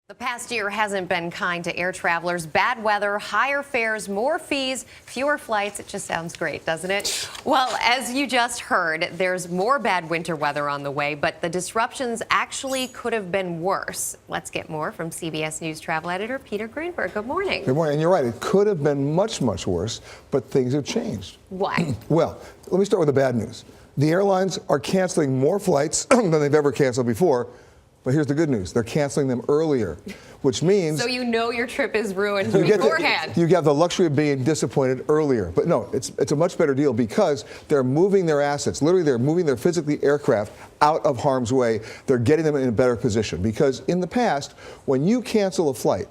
The past year hasn't been kind to air travelers. Bad weather, higher fares, more fees, fewer flights. It just sounds great, doesn't it? Well, as you just heard, there's more bad winter weather on the way, but the disruptions actually could have been worse. Let's get more from CBS News travel editor Peter Greenberg. Good morning. Good morning. And you're right. It could have been much, much worse, but things have changed. Why? Well, let me start with the bad news. The airlines are canceling more flights than they've ever canceled before. But here's the good news. They're canceling them earlier, which means... So you know your trip is ruined beforehand. You have the luxury of being disappointed earlier. But no, it's a much better deal because they're moving their assets. Literally, they're moving their physically aircraft out of harm's way. They're getting them in a better position. Because in the past, when you cancel a flight,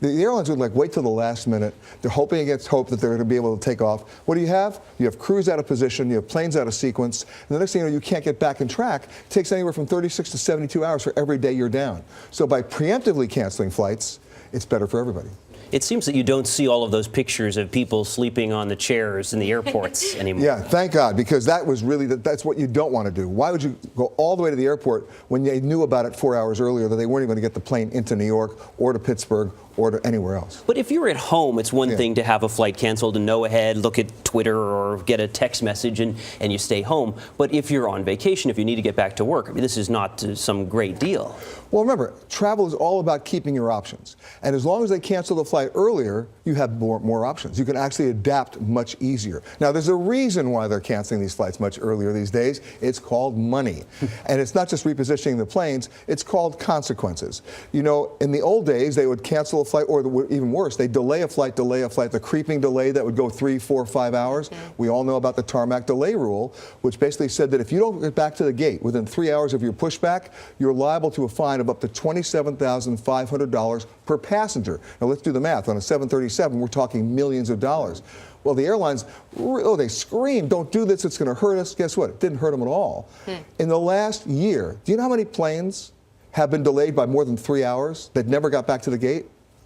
the airlines would wait till the last minute. They're hoping against hope that they're going to be able to take off. What do you have? You have crews out of position. You have planes out of sequence. And the next thing you know, you can't get back in track. It takes anywhere from 36 to 72 hours for every day you're down. So by preemptively canceling flights, it's better for everybody. It seems that you don't see all of those pictures of people sleeping on the chairs in the airports anymore. Yeah, thank God, because that was really, that's what you don't want to do. Why would you go all the way to the airport when they knew about it 4 hours earlier that they weren't even going to get the plane into New York or to Pittsburgh or to anywhere else? But if you're at home, it's one thing to have a flight canceled and know ahead, look at Twitter or get a text message and you stay home. But if you're on vacation, if you need to get back to work, I mean, this is not some great deal. Well, remember, travel is all about keeping your options. And as long as they cancel the flight earlier, you have more options. You can actually adapt much easier. Now, there's a reason why they're canceling these flights much earlier these days. It's called money. And it's not just repositioning the planes, it's called consequences. You know, in the old days, they would cancel a flight, or even worse, they delay a flight, the creeping delay that would go 3, 4, 5 hours. We all know about the tarmac delay rule, which basically said that if you don't get back to the gate within 3 hours of your pushback, you're liable to a fine of up to $27,500 per passenger. Now let's do the math. On a 737, we're talking millions of dollars. Well, the airlines, they scream, don't do this, it's going to hurt us. Guess what? It didn't hurt them at all. In the last year, do you know how many planes have been delayed by more than 3 hours that never got back to the gate?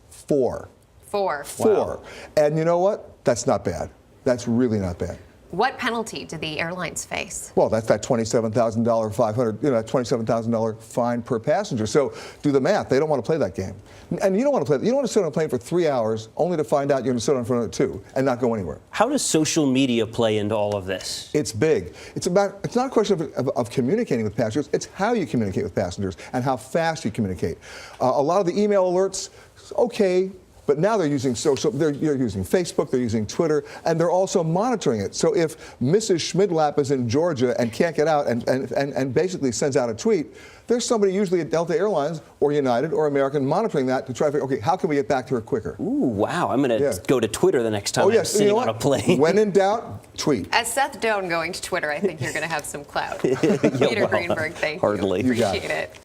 4. 4. 4. Wow. And you know what? That's not bad. That's really not bad. What penalty do the airlines face? Well, that's that $27,000, that $27,000 fine per passenger. So do the math. They don't want to play that game. And you don't want to play. You don't want to sit on a plane for 3 hours only to find out you're going to sit on for another 2 and not go anywhere. How does social media play into all of this? It's big. It's not a question of communicating with passengers. It's how you communicate with passengers and how fast you communicate. A lot of the email alerts, okay. But now they're using they're using Facebook, they're using Twitter, and they're also monitoring it. So if Mrs. Schmidlap is in Georgia and can't get out and basically sends out a tweet, there's somebody usually at Delta Airlines or United or American monitoring that to try to figure, okay, how can we get back to her quicker? Ooh, wow. I'm going to go to Twitter the next time I'm sitting on a plane. When in doubt, tweet. As Seth Doan going to Twitter, I think you're going to have some clout. Peter Greenberg, thank you. Hardly. Appreciate it.